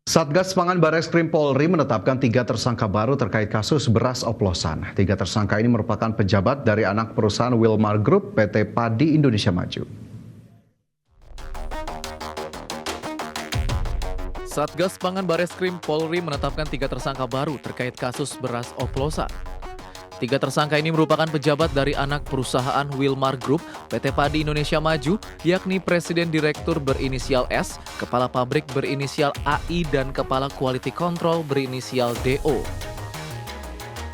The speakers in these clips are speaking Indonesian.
Satgas Pangan Bareskrim Polri menetapkan 3 tersangka baru terkait kasus beras oplosan. 3 tersangka ini merupakan pejabat dari anak perusahaan Wilmar Group PT Padi Indonesia Maju. Satgas Pangan Bareskrim Polri menetapkan 3 tersangka baru terkait kasus beras oplosan. 3 tersangka ini merupakan pejabat dari anak perusahaan Wilmar Group PT Padi Indonesia Maju, yakni Presiden Direktur berinisial S, Kepala Pabrik berinisial AI, dan Kepala Quality Control berinisial DO.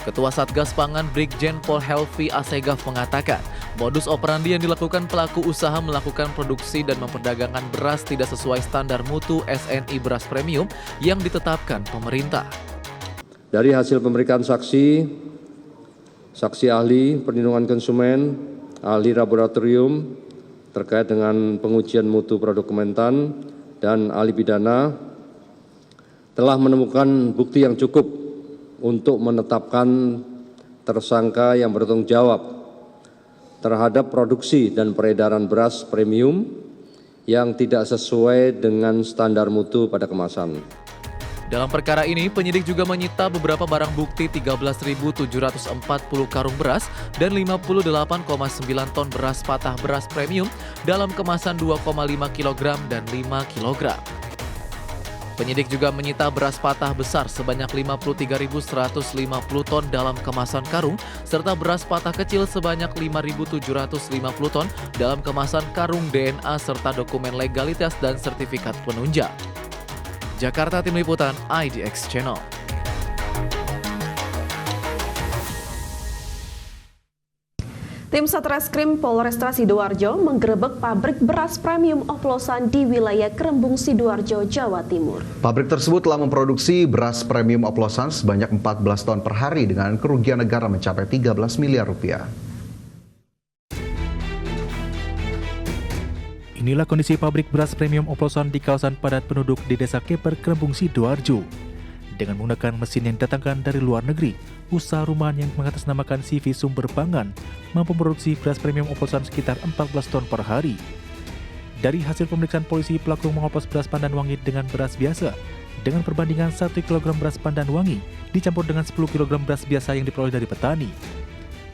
Ketua Satgas Pangan Brigjen Pol Helvi Asegaf mengatakan, modus operandi yang dilakukan pelaku usaha melakukan produksi dan memperdagangkan beras tidak sesuai standar mutu SNI beras premium yang ditetapkan pemerintah. Dari hasil pemeriksaan saksi ahli perlindungan konsumen, ahli laboratorium terkait dengan pengujian mutu produk Kementan, dan ahli pidana telah menemukan bukti yang cukup untuk menetapkan tersangka yang bertanggung jawab terhadap produksi dan peredaran beras premium yang tidak sesuai dengan standar mutu pada kemasan. Dalam perkara ini, penyidik juga menyita beberapa barang bukti 13.740 karung beras dan 58,9 ton beras patah beras premium dalam kemasan 2,5 kg dan 5 kg. Penyidik juga menyita beras patah besar sebanyak 53.150 ton dalam kemasan karung, serta beras patah kecil sebanyak 5.750 ton dalam kemasan karung DNA serta dokumen legalitas dan sertifikat penunjang. Jakarta, Tim Liputan IDX Channel. Tim Satreskrim Polresta Sidoarjo menggerebek pabrik beras premium oplosan di wilayah Krembung, Sidoarjo, Jawa Timur. Pabrik tersebut telah memproduksi beras premium oplosan sebanyak 14 ton per hari dengan kerugian negara mencapai 13 miliar rupiah. Inilah kondisi pabrik beras premium oplosan di kawasan padat penduduk di Desa Keper, Krembung, Sidoarjo. Dengan menggunakan mesin yang didatangkan dari luar negeri, usaha rumahan yang mengatasnamakan CV Sumber Pangan mampu memproduksi beras premium oplosan sekitar 14 ton per hari. Dari hasil pemeriksaan polisi, pelaku mengoplos beras pandan wangi dengan beras biasa dengan perbandingan 1 kg beras pandan wangi dicampur dengan 10 kg beras biasa yang diperoleh dari petani.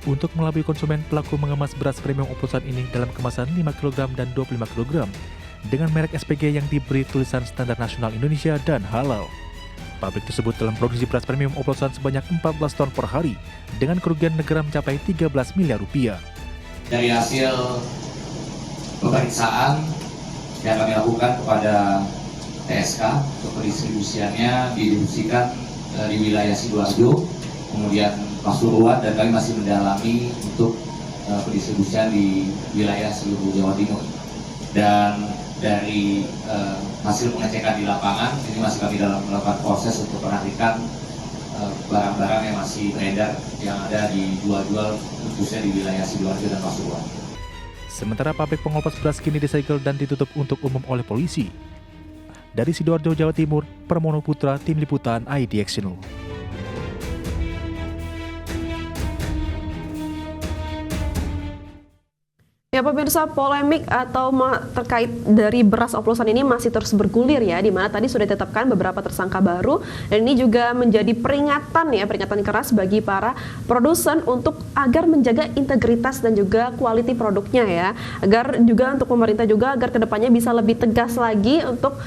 Untuk melabui konsumen, pelaku mengemas beras premium oplosan ini dalam kemasan 5 kg dan 25 kg dengan merek SPG yang diberi tulisan Standar Nasional Indonesia dan Halal. Pabrik tersebut telah memproduksi beras premium oplosan sebanyak 14 ton per hari dengan kerugian negara mencapai 13 miliar rupiah. Dari hasil pemeriksaan yang kami lakukan kepada TSK untuk pendistribusiannya didistribusikan di wilayah Sidoarjo, kemudian Pasuruan, dan kami masih mendalami untuk pendistribusian di wilayah seluruh Jawa Timur. Dan dari hasil pengecekan di lapangan, ini masih kami dalam melakukan proses untuk menarikkan barang-barang yang masih beredar yang ada dijual-jual khususnya di wilayah Sidoarjo dan Pasuruan. Sementara pabrik pengoplos beras kini disegel dan ditutup untuk umum oleh polisi. Dari Sidoarjo, Jawa Timur, Pramono Putra, Tim Liputan IDX Channel. Ya pemirsa, polemik atau terkait dari beras oplosan ini masih terus bergulir ya, di mana tadi sudah ditetapkan beberapa tersangka baru, dan ini juga menjadi peringatan keras bagi para produsen untuk agar menjaga integritas dan juga quality produknya ya, agar juga untuk pemerintah juga agar kedepannya bisa lebih tegas lagi untuk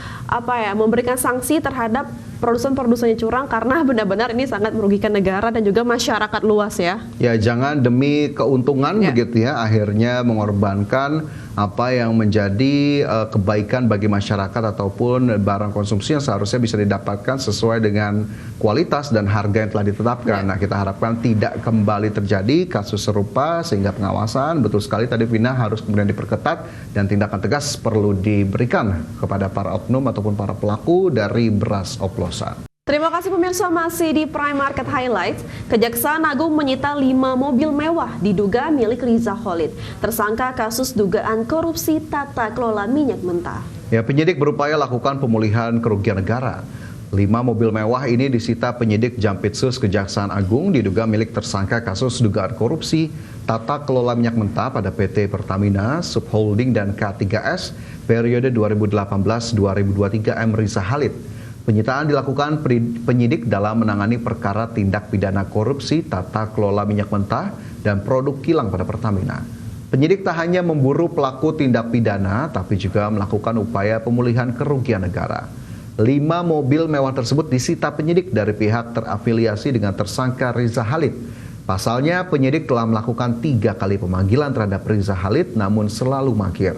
memberikan sanksi terhadap produsen-produsen yang curang, karena benar-benar ini sangat merugikan negara dan juga masyarakat luas ya. Ya, jangan demi keuntungan begitu ya akhirnya mengorbankan apa yang menjadi kebaikan bagi masyarakat ataupun barang konsumsi yang seharusnya bisa didapatkan sesuai dengan kualitas dan harga yang telah ditetapkan. Nah, kita harapkan tidak kembali terjadi kasus serupa sehingga pengawasan betul sekali tadi Vina harus kemudian diperketat dan tindakan tegas perlu diberikan kepada para oknum ataupun para pelaku dari beras oplosan. Terima kasih pemirsa, masih di Prime Market Highlights. Kejaksaan Agung menyita 5 mobil mewah diduga milik Riza Khalid, tersangka kasus dugaan korupsi tata kelola minyak mentah. Ya, penyidik berupaya lakukan pemulihan kerugian negara. 5 mobil mewah ini disita penyidik Jampitsus Kejaksaan Agung diduga milik tersangka kasus dugaan korupsi tata kelola minyak mentah pada PT Pertamina, Subholding dan K3S periode 2018-2023 M. Riza Khalid. Penyitaan dilakukan penyidik dalam menangani perkara tindak pidana korupsi tata kelola minyak mentah dan produk kilang pada Pertamina. Penyidik tak hanya memburu pelaku tindak pidana, tapi juga melakukan upaya pemulihan kerugian negara. 5 mobil mewah tersebut disita penyidik dari pihak terafiliasi dengan tersangka Riza Khalid. Pasalnya, penyidik telah melakukan 3 kali pemanggilan terhadap Riza Khalid, namun selalu mangkir.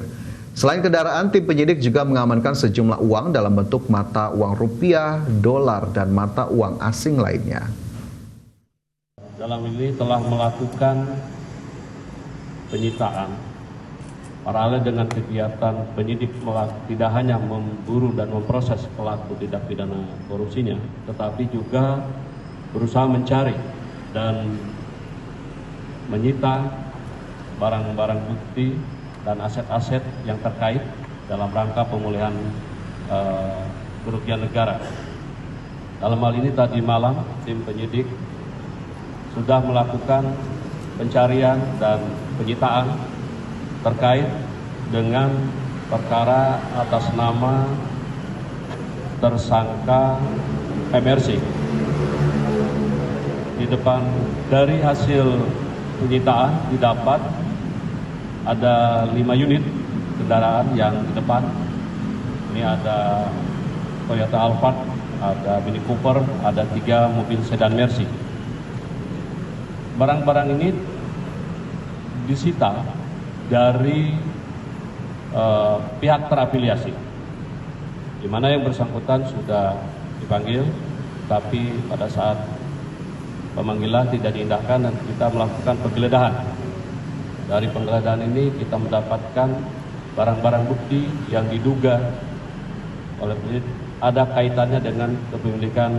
Selain kendaraan, tim penyidik juga mengamankan sejumlah uang dalam bentuk mata uang rupiah, dolar, dan mata uang asing lainnya. Dalam ini telah melakukan penyitaan paralel dengan kegiatan penyidik tidak hanya memburu dan memproses pelaku tindak pidana korupsinya, tetapi juga berusaha mencari dan menyita barang-barang bukti dan aset-aset yang terkait dalam rangka pemulihan kerugian negara. Dalam hal ini tadi malam tim penyidik sudah melakukan pencarian dan penyitaan terkait dengan perkara atas nama tersangka MRC. Di depan dari hasil penyitaan didapat ada 5 unit kendaraan yang di depan. Ini ada Toyota Alphard, ada Mini Cooper, ada 3 mobil sedan Mercy. Barang-barang ini disita dari pihak terafiliasi, di mana yang bersangkutan sudah dipanggil, tapi pada saat pemanggilan tidak diindahkan dan kita melakukan penggeledahan. Dari penggeledahan ini kita mendapatkan barang-barang bukti yang diduga oleh penyidik ada kaitannya dengan kepemilikan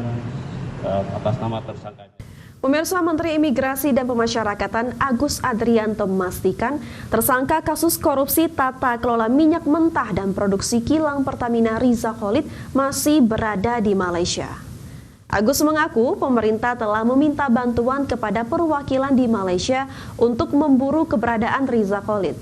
atas nama tersangka. Pemirsa, Menteri Imigrasi dan Pemasyarakatan Agus Adrianto memastikan tersangka kasus korupsi tata kelola minyak mentah dan produksi kilang Pertamina Riza Khalid masih berada di Malaysia. Agus mengaku pemerintah telah meminta bantuan kepada perwakilan di Malaysia untuk memburu keberadaan Riza Khalid.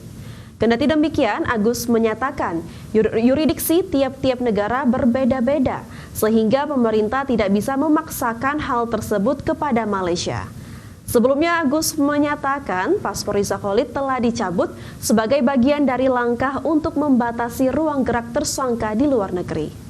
Kendati demikian, Agus menyatakan yurisdiksi tiap-tiap negara berbeda-beda, sehingga pemerintah tidak bisa memaksakan hal tersebut kepada Malaysia. Sebelumnya, Agus menyatakan paspor Riza Khalid telah dicabut sebagai bagian dari langkah untuk membatasi ruang gerak tersangka di luar negeri.